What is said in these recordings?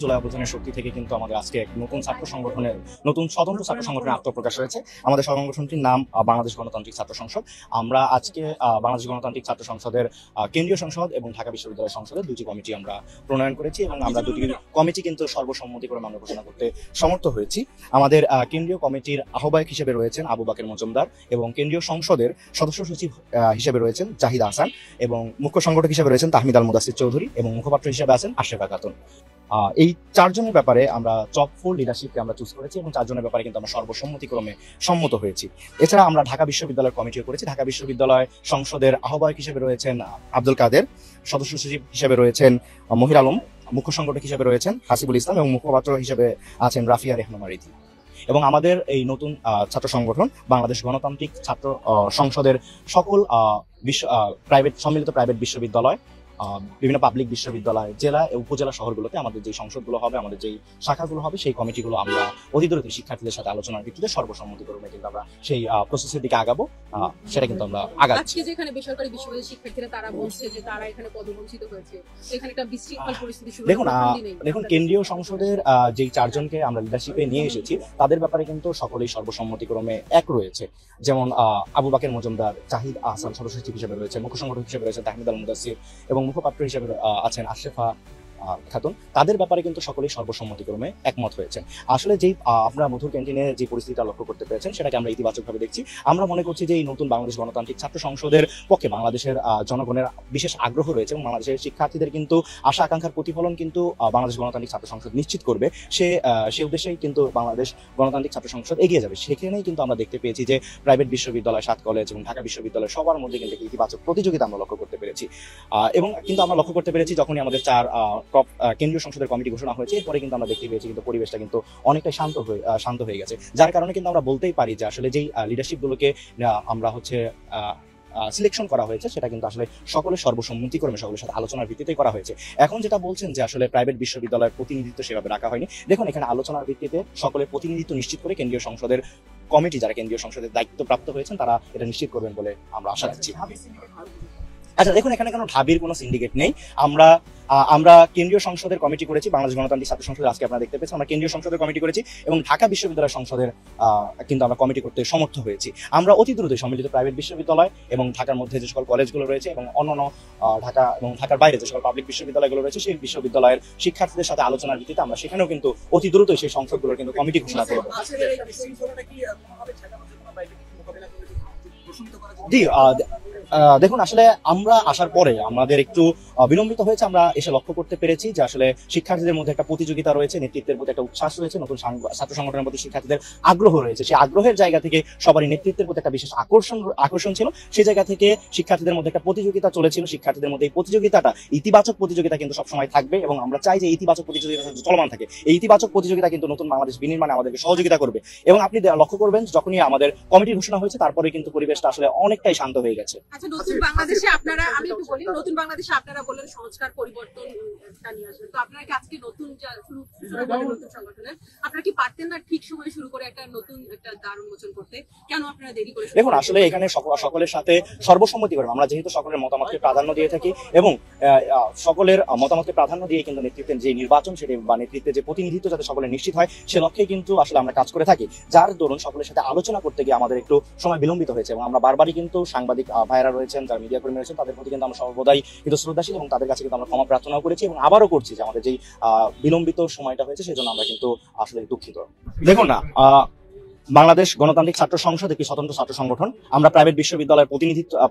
জুলাই অভ্যুত্থানের শক্তি থেকে কিন্তু আমাদের আজকে এক নতুন ছাত্র সংগঠনের নতুন স্বতন্ত্র ছাত্র সংগঠনের আত্মপ্রকাশ হয়েছে। আমাদের সংগঠনটির নাম বাংলাদেশ গণতান্ত্রিক ছাত্র সংসদ। আমরা আজকে বাংলাদেশ গণতান্ত্রিক ছাত্র সংসদের কেন্দ্রীয় সংসদ এবং ঢাকা বিশ্ববিদ্যালয় সংসদের দুটি কমিটি আমরা প্রণয়ন করেছি এবং আমরা দুটি কমিটি কিন্তু সর্বসম্মতিক্রমে আমরা ঘোষণা করতে সমর্থ হয়েছি। আমাদের কেন্দ্রীয় কমিটির আহ্বায়ক হিসেবে রয়েছেন আবু বাকের মজুমদার এবং কেন্দ্রীয় সংসদের সদস্য সচিব হিসেবে রয়েছেন জাহিদ আহসান এবং মুখ্য সংগঠক হিসেবে রয়েছেন তাহমিদ আল মুদাসির চৌধুরী এবং মুখপাত্র হিসেবে আছেন আশরাফা খাতুন। এই চারজনের ব্যাপারে আমরা টপ 4 লিডারশিপকে আমরা চুজ করেছি এবং চারজনের ব্যাপারে কিন্তু আমরা সর্বসম্মতিক্রমে সম্মত হয়েছি। এছাড়া আমরা ঢাকা বিশ্ববিদ্যালয়ের কমিটিও করেছি। ঢাকা বিশ্ববিদ্যালয় সংসদের আহ্বায়ক হিসেবে রয়েছেন আব্দুল কাদের, সদস্য সচিব হিসেবে রয়েছেন মহির আলম, মুখ্য সংগঠক হিসেবে রয়েছেন হাসিবুল ইসলাম এবং মুখপাত্র হিসেবে আছেন রাফিয়া রেহনুমা রীতি। এবং আমাদের এই নতুন ছাত্র সংগঠন বাংলাদেশ গণতান্ত্রিক ছাত্র সংসদের সকল সম্মিলিত প্রাইভেট বিশ্ববিদ্যালয়, বিভিন্ন পাবলিক বিশ্ববিদ্যালয়, জেলা ও উপজেলা শহরগুলোতে আমাদের যে সংসদগুলো হবে, আমাদের যেই শাখাগুলো হবে, সেই কমিটিগুলো আমরা অতি দ্রুত শিক্ষার্থীদের সাথে আলোচনার ভিত্তিতে সর্বসম্মতিক্রমে কিন্তু আমরা সেই প্রসেসের দিকে আগাবো। সেটা কিন্তু আমরা আগাচ্ছি। যেখানে বেসরকারি বিশ্ববিদ্যালয়ের শিক্ষার্থীরা তারা বলছে যে তারা এখানে পদবঞ্চিত হয়েছে, এখানে একটা বিশৃঙ্খল পরিস্থিতি শুরু হয়েছে। দেখুন কেন্দ্রীয় সংসদের যেই চারজনকে আমরা লিডারশিপে নিয়ে এসেছি তাদের ব্যাপারে কিন্তু সকলেই সর্বসম্মতিক্রমে এক রয়েছে। যেমন আবু বাকের মজুমদার, জাহিদ আহসান সদস্য সচিব হিসেবে রয়েছে, মুখ্য সংগঠক হিসেবে রয়েছে তাহমিদ আল মুদাসির এবং মুখপাত্র হিসেবে আছেন আশরাফা খাতুন। তাদের ব্যাপারে কিন্তু সকলেই সর্বসম্মতিক্রমে একমত হয়েছে। আসলে যেই আপনারা মধুর ক্যান্টিনে যে পরিস্থিতিটা লক্ষ্য করতে পেরেছেন সেটাকে আমরা ইতিবাচকভাবে দেখছি। আমরা মনে করছি যে এই নতুন বাংলাদেশ গণতান্ত্রিক ছাত্র সংসদের পক্ষে বাংলাদেশের জনগণের বিশেষ আগ্রহ রয়েছে এবং বাংলাদেশের শিক্ষার্থীদের কিন্তু আশা আকাঙ্ক্ষার প্রতিফলন কিন্তু বাংলাদেশ গণতান্ত্রিক ছাত্র সংসদ নিশ্চিত করবে। সে উদ্দেশ্যেই কিন্তু বাংলাদেশ গণতান্ত্রিক ছাত্র সংসদ এগিয়ে যাবে। সেখানেই কিন্তু আমরা দেখতে পেয়েছি যে প্রাইভেট বিশ্ববিদ্যালয়, 7 কলেজ এবং ঢাকা বিশ্ববিদ্যালয় সবার মধ্যে কিন্তু ইতিবাচক প্রতিযোগিতা আমরা লক্ষ্য করতে পেরেছি। এবং কিন্তু আমরা লক্ষ্য করতে পেরেছি যখনই আমাদের 4 কেন্দ্রীয় সংসদের কমিটি ঘোষণা হয়েছে এরপরে কিন্তু আমরা দেখতে পেয়েছি কিন্তু পরিবেশটা কিন্তু অনেকটাই শান্ত হয়ে গেছে। যার কারণে কিন্তু আমরা বলতেই পারি যে আসলে যেই লিডারশিপ গুলোকে আমরা সিলেকশন করা হয়েছে সেটা কিন্তু আসলে সকলের সর্বসম্মতিক্রমে সকলের সাথে আলোচনার ভিত্তিতে করা হয়েছে। এখন যেটা বলছেন যে আসলে প্রাইভেট বিশ্ববিদ্যালয়ের প্রতিনিধিত্ব সেভাবে রাখা হয়নি, দেখুন এখানে আলোচনার ভিত্তিতে সকলের প্রতিনিধিত্ব নিশ্চিত করে কেন্দ্রীয় সংসদের কমিটি, যারা কেন্দ্রীয় সংসদের দায়িত্বপ্রাপ্ত হয়েছেন তারা এটা নিশ্চিত করবেন বলে আমরা আশা রাখছি। আচ্ছা দেখুন এখানে কোনো ঢাবির কোনো সিন্ডিকেট নেই। আমরা কেন্দ্রীয় সংসদের কমিটি করেছি, বাংলাদেশ গণতান্ত্রিক ছাত্র সংসদের আজকে আপনারা দেখতে পেয়েছেন আমরা কেন্দ্রীয় সংসদের কমিটি করেছি এবং ঢাকা বিশ্ববিদ্যালয় সংসদের কিন্তু আমরা কমিটি করতে সমর্থ হয়েছি। আমরা অতি দ্রুত সম্মিলিত প্রাইভেট বিশ্ববিদ্যালয় এবং ঢাকার মধ্যে যে সকল কলেজগুলো রয়েছে এবং অন্যান্য ঢাকা এবং ঢাকার বাইরে যে সকল পাবলিক বিশ্ববিদ্যালয়গুলো রয়েছে সেই বিশ্ববিদ্যালয়ের শিক্ষার্থীদের সাথে আলোচনার ভিত্তিতে আমরা সেখানেও কিন্তু অতি দ্রুত সেই সংসদগুলোর কিন্তু কমিটি ঘোষণা করব। জি দেখুন আসলে আমরা আসার পরে আমাদের একটু বিলম্বিত হয়েছে। আমরা এসে লক্ষ্য করতে পেরেছি যে আসলে শিক্ষার্থীদের মধ্যে একটা প্রতিযোগিতা রয়েছে, নেতৃত্বের প্রতি একটা উচ্ছ্বাস রয়েছে, নতুন ছাত্র সংগঠনের প্রতি শিক্ষার্থীদের আগ্রহ রয়েছে। সেই আগ্রহের জায়গা থেকে সবারই নেতৃত্বের প্রতি একটা বিশেষ আকর্ষণ ছিল। সেই জায়গা থেকে শিক্ষার্থীদের মধ্যে একটা প্রতিযোগিতা চলেছিল। শিক্ষার্থীদের মধ্যে এই প্রতিযোগিতাটা ইতিবাচক প্রতিযোগিতা কিন্তু সবসময় থাকবে এবং আমরা চাই যে ইতিবাচক প্রতিযোগিতা চলমান থাকে। এই ইতিবাচক প্রতিযোগিতা কিন্তু নতুন বাংলাদেশ বিনির্মাণে আমাদেরকে সহযোগিতা করবে এবং আপনি লক্ষ্য করবেন যখনই আমাদের কমিটি ঘোষণা হয়েছে তারপরে কিন্তু পরিবেশটা আসলে অনেকটাই শান্ত হয়ে গেছে। নতুন বাংলাদেশে আপনারা, আমি একটু বলি, নতুন বাংলাদেশে আপনারা বললেন সংস্কার পরিবর্তন নিয়ে আসবেন, তো আপনারা কি আজকে নতুন সংগঠনের আপনারা কি পারতেন না ঠিক সময় শুরু করে একটা নতুন একটা দ্বার উন্মোচন করতে? কেন আপনারা দেরি করে? দেখুন আসলে এখানে সকলের সাথে সর্বসম্মতি করে আমরা যেহেতু সকলের মতামতকে প্রাধান্য দিয়ে থাকি এবং সকলের মতামতকে প্রাধান্য দিয়ে কিন্তু নেতৃত্বের যে নির্বাচন সেটি বা নেতৃত্বের যে প্রতিনিধিত্ব যাতে সকলের নিশ্চিত হয় সে লক্ষ্যে কিন্তু আসলে আমরা কাজ করে থাকি। যার দরুন সকলের সাথে আলোচনা করতে গিয়ে আমাদের একটু সময় বিলম্বিত হয়েছে এবং আমরা বারবারই কিন্তু সাংবাদিক ভাইরা রয়েছেন, যারা মিডিয়া কর্মী রয়েছেন, তাদের প্রতি কিন্তু আমরা সর্বদাই কিন্তু শ্রদ্ধাশীল এবং তাদের কাছে কিন্তু আমরা ক্ষমা প্রার্থনাও করেছি এবং আবারও করছি যে আমাদের যেই বিলম্বিত সময়টা হয়েছে সেজন্য আমরা কিন্তু আসলে দুঃখিত। দেখুন না বাংলাদেশ গণতান্ত্রিক ছাত্র সংসদ একটি স্বতন্ত্র ছাত্র সংগঠন। আমরা প্রাইভেট বিশ্ববিদ্যালয়ের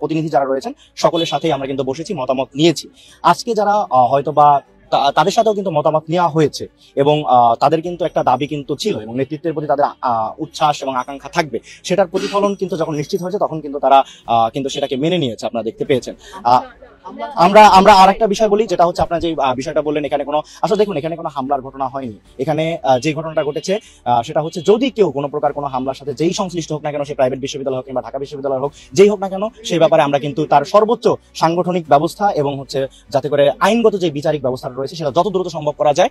প্রতিনিধি যারা রয়েছেন সকলের সাথেই আমরা কিন্তু বসেছি, মতামত নিয়েছি। আজকে যারা হয়তো বা তাদের সাথেও কিন্তু মতামত নেওয়া হয়েছে এবং তাদের কিন্তু একটা দাবি কিন্তু ছিল এবং নেতৃত্বের প্রতি তাদের উচ্ছ্বাস এবং আকাঙ্ক্ষা থাকবে, সেটার প্রতিফলন কিন্তু যখন নিশ্চিত হয়েছে তখন কিন্তু তারা কিন্তু সেটাকে মেনে নিয়েছে, আপনারা দেখতে পেয়েছেন। আমরা আরেকটা বিষয় বলি, যেটা হচ্ছে আপনার যে বিষয়টা বললেন এখানে কোনো আসলে দেখুন এখানে কোনো হামলার ঘটনা হয়নি। এখানে যে ঘটনাটা ঘটেছে সেটা হচ্ছে যদি কেউ কোনো প্রকার কোনো হামলার সাথে যেই সংশ্লিষ্ট হোক না কেন, সে প্রাইভেট বিশ্ববিদ্যালয় হোক কিংবা ঢাকা বিশ্ববিদ্যালয় হোক, যেই হোক না কেন, সেই ব্যাপারে আমরা কিন্তু তার সর্বোচ্চ সাংগঠনিক ব্যবস্থা এবং হচ্ছে যাতে করে আইনগত যে বিচারিক ব্যবস্থাটা রয়েছে সেটা যত দ্রুত সম্ভব করা যায়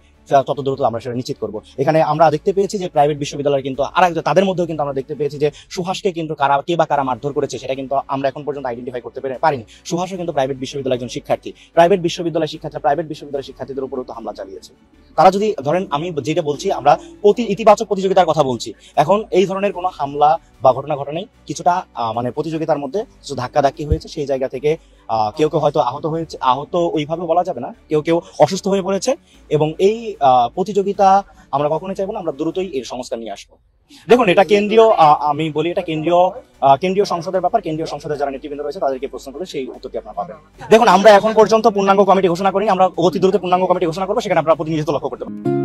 তত দ্রুত আমরা সেটা নিশ্চিত করবো। এখানে আমরা দেখতে পেয়েছি যে প্রাইভেট বিশ্ববিদ্যালয় কিন্তু তাদের মধ্যেও কিন্তু আমরা দেখতে পেয়েছি যে সুহাসকে কিন্তু কে বা কারা মারধর করেছে সেটা কিন্তু আমরা এখন পর্যন্ত আইডেন্টিফাই করতে পারিনি। সুহাসও কিন্তু প্রাইভেট বিশ্ববিদ্যালয় বিশ্ববিদ্যালয়ের একজন শিক্ষার্থী, প্রাইভেট বিশ্ববিদ্যালয়ের শিক্ষার্থীদের উপরেও তো হামলা চালিয়েছে। তারা যদি ধরেন, আমি যেটা বলছি আমরা ইতিবাচক প্রতিযোগিতার কথা বলছি, এখন এই ধরনের কোনো হামলা বা ঘটনা ঘটেনি, কিছুটা মানে প্রতিযোগিতার মধ্যে কিছু ধাক্কাধাক্কি হয়েছে, সেই জায়গা থেকে কেউ কেউ হয়তো আহত ওইভাবে বলা যাবে না, কেউ কেউ অসুস্থ হয়ে পড়েছে, এবং এই প্রতিযোগিতা আমরা কখনোই চাইবো না, আমরা দ্রুতই এর সংস্কার নিয়ে আসবো। দেখুন, এটা কেন্দ্রীয়, আমি বলি এটা কেন্দ্রীয় সংসদের ব্যাপার। কেন্দ্রীয় সংসদের যারা নেতৃবৃন্দ রয়েছে তাদেরকে প্রশ্ন করলে সেই উত্তরটি আপনারা পাবেন। দেখুন, আমরা এখন পর্যন্ত পূর্ণাঙ্গ কমিটি ঘোষণা করিনি, আমরা অতি দ্রুত পূর্ণাঙ্গ কমিটি ঘোষণা করবো, সেখানে আপনারা প্রতিনিধিত্ব লক্ষ্য করতে পারবেন।